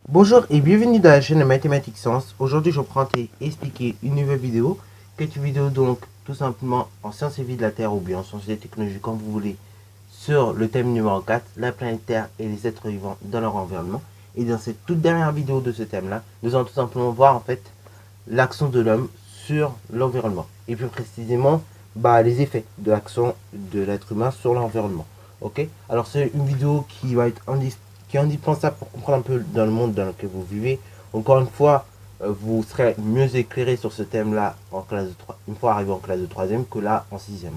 Bonjour et bienvenue dans la chaîne de Mathématiques Sciences. Aujourd'hui, je prends à expliquer une nouvelle vidéo. Cette vidéo donc tout simplement en sciences et vie de la Terre ou bien en sciences et technologies comme vous voulez sur le thème numéro 4, la planète Terre et les êtres vivants dans leur environnement. Et dans cette toute dernière vidéo de ce thème-là, nous allons tout simplement voir en fait l'action de l'homme sur l'environnement. Et plus précisément, les effets de l'action de l'être humain sur l'environnement. Ok. Alors c'est une vidéo qui va être indispensable pour comprendre un peu dans le monde dans lequel vous vivez. Encore une fois, vous serez mieux éclairé sur ce thème-là en classe de 3, une fois arrivé en classe de 3e que là en 6e.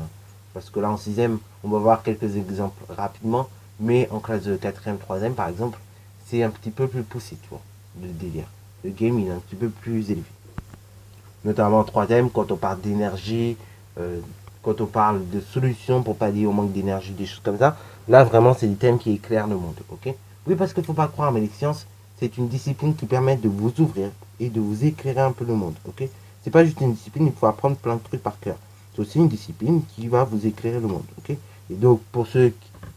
Parce que là en 6e, on va voir quelques exemples rapidement, mais en classe de 4e, 3e par exemple, c'est un petit peu plus poussé, tu vois, le délire. Le game il est un petit peu plus élevé. Notamment en 3e, quand on parle d'énergie, quand on parle de solutions pour pallier au manque d'énergie, des choses comme ça, là vraiment c'est des thèmes qui éclairent le monde, ok? Oui, parce qu'il ne faut pas croire, mais les sciences, c'est une discipline qui permet de vous ouvrir et de vous éclairer un peu le monde, ok? C'est pas juste une discipline, il faut apprendre plein de trucs par cœur. C'est aussi une discipline qui va vous éclairer le monde, ok? Et donc, pour ceux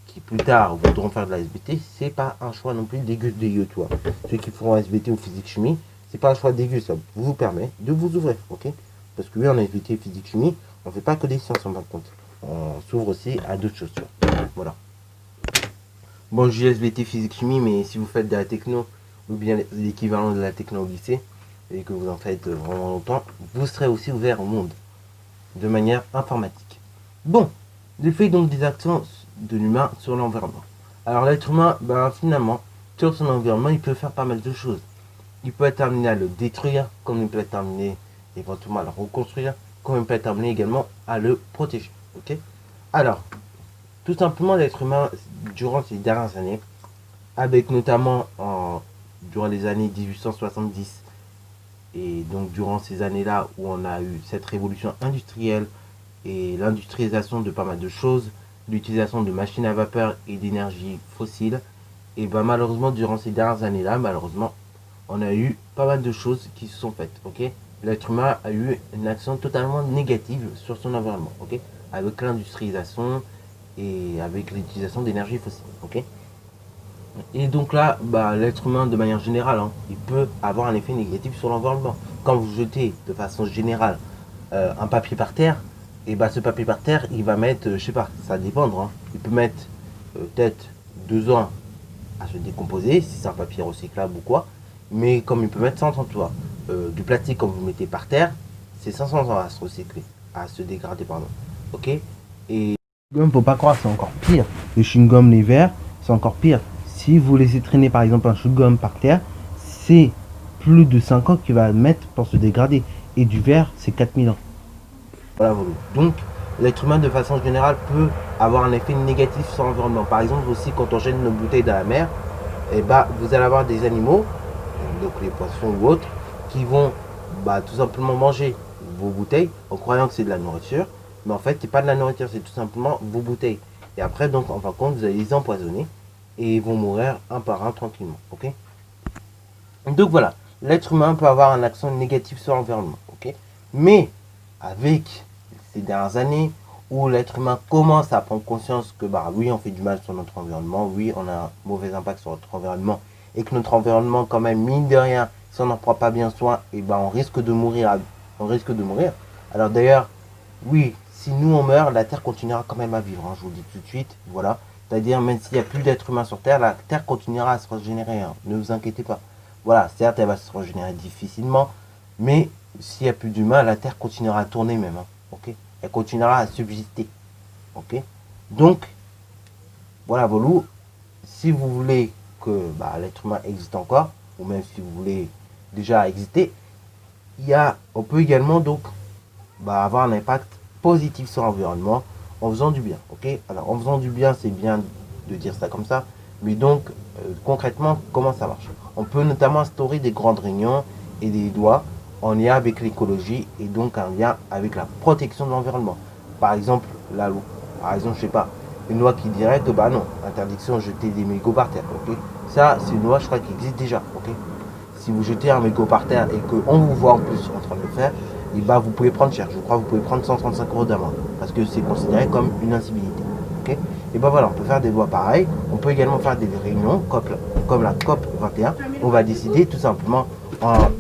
qui plus tard voudront faire de la SVT, c'est pas un choix non plus dégueu, tu vois. Ceux qui feront SVT ou physique-chimie, c'est pas un choix dégueu, ça vous permet de vous ouvrir, ok? Parce que oui, en SVT physique-chimie, on fait pas que des sciences en fin de compte. On s'ouvre aussi à d'autres choses, tu vois. Voilà. Bon, je dis SVT physique-chimie, mais si vous faites de la techno, ou bien l'équivalent de la techno au lycée, et que vous en faites vraiment longtemps, vous serez aussi ouvert au monde, de manière informatique. Bon, l'effet donc des actions de l'humain sur l'environnement. Alors l'être humain, finalement, sur son environnement, il peut faire pas mal de choses. Il peut être amené à le détruire, comme il peut être amené éventuellement à le reconstruire, comme il peut être amené également à le protéger. Ok. Alors, tout simplement, l'être humain, durant ces dernières années, avec notamment durant les années 1870, et donc durant ces années-là où on a eu cette révolution industrielle et l'industrialisation de pas mal de choses, l'utilisation de machines à vapeur et d'énergie fossile, et malheureusement, durant ces dernières années-là, malheureusement, on a eu pas mal de choses qui se sont faites, ok? L'être humain a eu une action totalement négative sur son environnement, ok? Avec l'industrialisation et avec l'utilisation d'énergie fossile, ok? Et donc là, l'être humain de manière générale, il peut avoir un effet négatif sur l'environnement. Quand vous jetez de façon générale un papier par terre, et ce papier par terre, il va mettre, je sais pas, ça va dépendre, il peut mettre peut-être 2 ans à se décomposer, si c'est un papier recyclable ou quoi, mais comme il peut mettre 100 ans, toi, du plastique comme vous mettez par terre, c'est 500 ans à se recycler, à se dégrader, pardon. Ok. Et gum, faut pas croire, c'est encore pire. Le chewing-gum, les verres, c'est encore pire. Si vous laissez traîner par exemple un chewing-gum par terre, c'est plus de 5 ans qu'il va mettre pour se dégrader. Et du verre, c'est 4000 ans. Voilà, voilà. Donc, l'être humain de façon générale peut avoir un effet négatif sur l'environnement. Par exemple, aussi quand on jette nos bouteilles dans la mer, vous allez avoir des animaux, donc les poissons ou autres, qui vont tout simplement manger vos bouteilles en croyant que c'est de la nourriture. Mais en fait, c'est pas de la nourriture, c'est tout simplement vos bouteilles. Et après, donc, en fin de compte, vous allez les empoisonner et ils vont mourir un par un tranquillement. Ok. Donc voilà, l'être humain peut avoir une action négative sur l'environnement. Ok. Mais avec ces dernières années où l'être humain commence à prendre conscience que oui, on fait du mal sur notre environnement, oui, on a un mauvais impact sur notre environnement et que notre environnement, quand même, mine de rien, si on n'en prend pas bien soin, on risque de mourir. On risque de mourir. Alors d'ailleurs, oui, si nous on meurt, la Terre continuera quand même à vivre. Je vous le dis tout de suite. Voilà. C'est-à-dire, même s'il n'y a plus d'êtres humains sur Terre, la Terre continuera à se régénérer. Ne vous inquiétez pas. Voilà, certes, elle va se régénérer difficilement, mais s'il n'y a plus d'humains, la Terre continuera à tourner même. Ok. Elle continuera à subsister. Ok. Donc, voilà, Volou. Si vous voulez que l'être humain existe encore, ou même si vous voulez déjà exister, on peut également donc avoir un impact positif sur l'environnement en faisant du bien. Ok. Alors en faisant du bien, c'est bien de dire ça comme ça, mais donc concrètement, comment ça marche? On peut notamment instaurer des grandes réunions et des lois en lien avec l'écologie et donc en lien avec la protection de l'environnement. Par exemple, la loi. Par exemple, je sais pas, une loi qui dirait que non, interdiction de jeter des mégots par terre. Ok. Ça, c'est une loi, je crois, qui existe déjà. Ok. Si vous jetez un mégot par terre et qu'on vous voit en plus en train de le faire, et bah vous pouvez prendre cher. Je crois que vous pouvez prendre 135 € d'amende parce que c'est considéré comme une incivilité. Ok. Et bah voilà, on peut faire des lois pareilles. On peut également faire des réunions comme la COP 21. On va décider tout simplement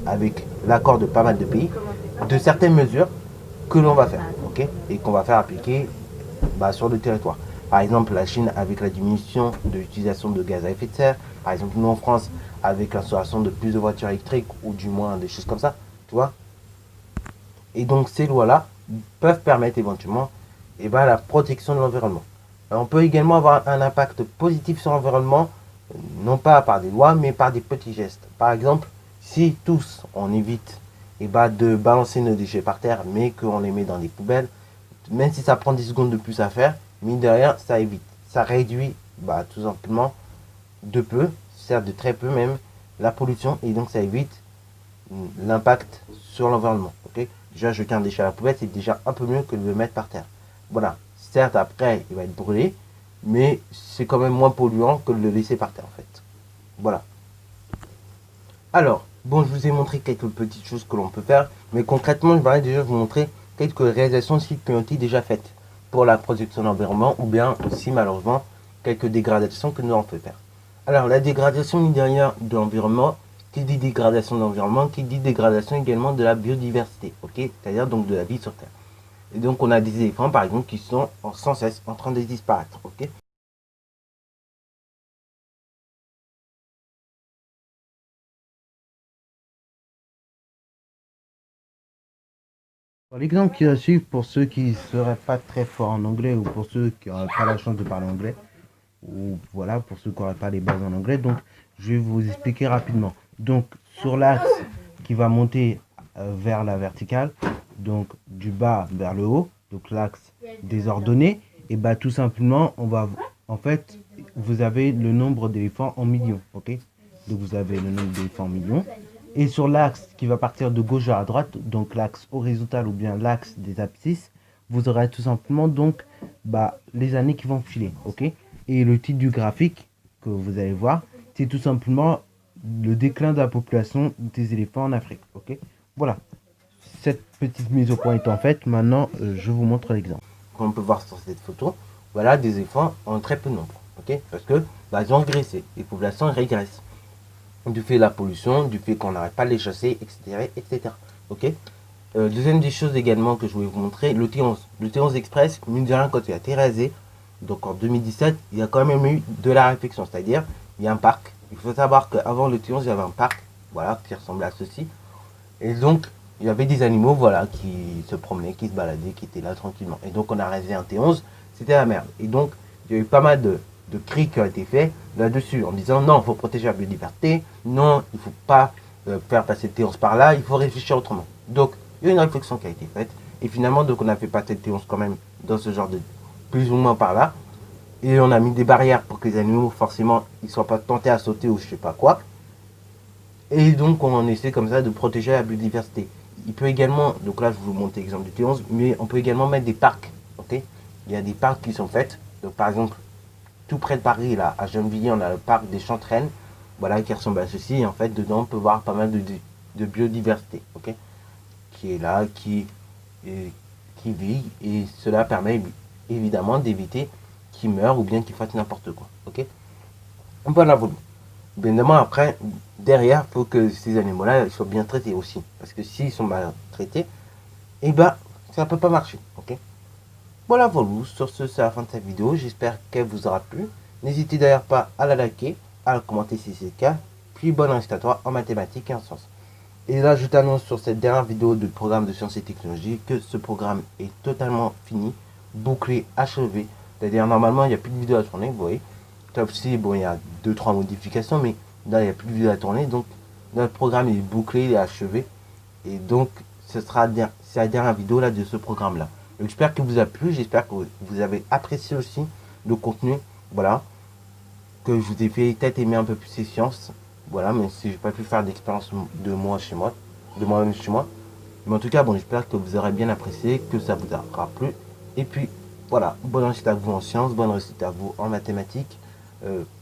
avec l'accord de pas mal de pays de certaines mesures que l'on va faire, ok, et qu'on va faire appliquer sur le territoire. Par exemple, la Chine avec la diminution de l'utilisation de gaz à effet de serre. Par exemple, nous en France avec l'installation de plus de voitures électriques ou du moins des choses comme ça, tu vois. Et donc ces lois-là peuvent permettre éventuellement la protection de l'environnement. On peut également avoir un impact positif sur l'environnement, non pas par des lois, mais par des petits gestes. Par exemple, si tous on évite de balancer nos déchets par terre, mais qu'on les met dans des poubelles, même si ça prend 10 secondes de plus à faire, mine de rien, ça évite. Ça réduit tout simplement de peu, certes de très peu même, la pollution, et donc ça évite l'impact sur l'environnement. Ok. Déjà, jeter un déchet à la poubelle, c'est déjà un peu mieux que de le mettre par terre. Voilà. Certes, après, il va être brûlé, mais c'est quand même moins polluant que de le laisser par terre, en fait. Voilà. Alors, bon, je vous ai montré quelques petites choses que l'on peut faire, mais concrètement, je vais déjà vous montrer quelques réalisations aussi qui ont été déjà faites pour la protection de l'environnement, ou bien aussi, malheureusement, quelques dégradations que nous avons fait faire. Alors, la dégradation derrière de l'environnement, qui dit dégradation de l'environnement, qui dit dégradation également de la biodiversité, ok, c'est-à-dire donc de la vie sur Terre. Et donc, on a des éléphants, par exemple, qui sont sans cesse en train de disparaître, ok. L'exemple qui va suivre pour ceux qui ne seraient pas très forts en anglais ou pour ceux qui n'auraient pas la chance de parler anglais, ou voilà, pour ceux qui n'auraient pas les bases en anglais, donc je vais vous expliquer rapidement. Donc sur l'axe qui va monter vers la verticale, donc du bas vers le haut, donc l'axe des ordonnées, et tout simplement, on va, en fait, vous avez le nombre d'éléphants en millions, ok. Donc vous avez le nombre d'éléphants en millions. Et sur l'axe qui va partir de gauche à droite, donc l'axe horizontal ou bien l'axe des abscisses, vous aurez tout simplement donc les années qui vont filer, ok. Et le titre du graphique que vous allez voir, c'est tout simplement le déclin de la population des éléphants en Afrique, ok. Voilà. Cette petite mise au point étant faite, maintenant je vous montre l'exemple. Comme on peut voir sur cette photo, voilà des éléphants en très peu de nombre, ok, parce que ils ont régressé, les populations régressent du fait de la pollution, du fait qu'on n'arrête pas de les chasser, etc. etc. Ok. Deuxième des choses également que je voulais vous montrer, le T11. Le T11 Express, mine de rien, quand il a été réalisé, donc en 2017, il y a quand même eu de la réflexion, c'est-à-dire il y a un parc. Il faut savoir qu'avant le T11, il y avait un parc, voilà, qui ressemblait à ceci. Et donc, il y avait des animaux, voilà, qui se promenaient, qui se baladaient, qui étaient là tranquillement. Et donc, on a réalisé un T11, c'était la merde. Et donc, il y a eu pas mal de cris qui ont été faits là-dessus, en disant non, il faut protéger la biodiversité, non, il ne faut pas faire passer le T11 par là, il faut réfléchir autrement. Donc, il y a une réflexion qui a été faite. Et finalement, donc, on a fait passer le T11 quand même dans ce genre de plus ou moins par là. Et on a mis des barrières pour que les animaux, forcément, ils ne soient pas tentés à sauter ou je sais pas quoi. Et donc, on essaie comme ça de protéger la biodiversité. Il peut également, donc là, je vous montre l'exemple du T11, mais on peut également mettre des parcs. Ok. Il y a des parcs qui sont faits. Donc, par exemple, tout près de Paris, là, à Gennevilliers, on a le parc des Chantraines, voilà, qui ressemble à ceci. Et en fait, dedans, on peut voir pas mal de biodiversité, ok, qui est là, qui vit, et cela permet évidemment d'éviter qu'ils meurent ou bien qu'ils fassent n'importe quoi, ok. Voilà, voilà. Bien évidemment, après, derrière, il faut que ces animaux-là soient bien traités aussi. Parce que s'ils sont mal traités, ça ne peut pas marcher, ok. Voilà, voilà, sur ce, c'est la fin de cette vidéo. J'espère qu'elle vous aura plu. N'hésitez d'ailleurs pas à la liker, à la commenter si c'est le cas. Puis bonne réussite à toi en mathématiques et en sciences. Et là, je t'annonce sur cette dernière vidéo du programme de sciences et technologies que ce programme est totalement fini, bouclé, achevé. C'est-à-dire, normalement, il n'y a plus de vidéos à tourner, vous voyez. Sauf si, bon, il y a 2-3 modifications, mais là, il n'y a plus de vidéos à tourner. Donc, notre programme est bouclé, il est achevé. Et donc, c'est la dernière vidéo là de ce programme-là. J'espère que vous a plu, j'espère que vous avez apprécié aussi le contenu, voilà, que je vous ai fait peut-être aimer un peu plus ces sciences, voilà, même si j'ai pas pu faire d'expérience de moi chez moi, de moi-même chez moi. Mais en tout cas, bon, j'espère que vous aurez bien apprécié, que ça vous aura plu. Et puis, voilà, bonne réussite à vous en sciences, bonne réussite à vous en mathématiques.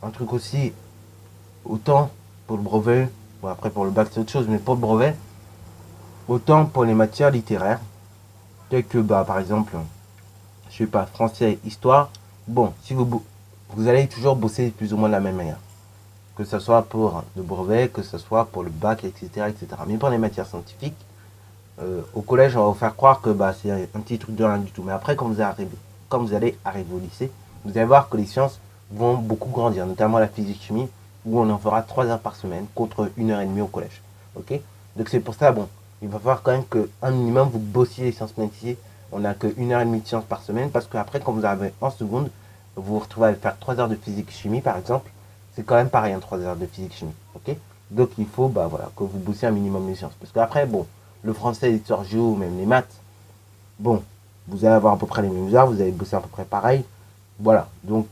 Un truc aussi, autant pour le brevet, bon après pour le bac c'est autre chose, mais pour le brevet, Autant pour les matières littéraires, telles que bah, par exemple, je sais pas, français, histoire, bon, si vous allez toujours bosser plus ou moins de la même manière. Que ce soit pour le brevet, que ce soit pour le bac, etc. etc. Mais pour les matières scientifiques, au collège, on va vous faire croire que bah, c'est un petit truc de rien du tout. Mais après, quand vous allez arriver au lycée, vous allez voir que les sciences vont beaucoup grandir, notamment la physique-chimie, où on en fera 3 heures par semaine contre 1 heure et demie au collège. Ok. Donc c'est pour ça, bon, il va falloir quand même qu'un minimum vous bossiez les sciences métiers. On n'a que 1 heure et demie de sciences par semaine, parce qu'après, quand vous arrivez en seconde, vous vous retrouvez à faire 3 heures de physique-chimie, par exemple. C'est quand même pareil, 3 heures de physique-chimie. Ok. Donc il faut bah, voilà, que vous bossiez un minimum les sciences. Parce qu'après, bon, le français, l'histoire géo, même les maths, bon, vous allez avoir à peu près les mêmes heures, vous allez bosser à peu près pareil. Voilà, donc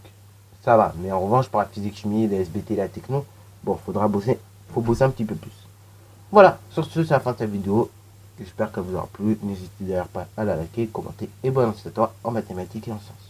ça va. Mais en revanche, pour la physique, chimie, les SBT, la techno, bon, faut bosser un petit peu plus. Voilà, sur ce, c'est la fin de cette vidéo. J'espère qu'elle vous aura plu. N'hésitez d'ailleurs pas à la liker, commenter et bonne annonce à toi en mathématiques et en sciences.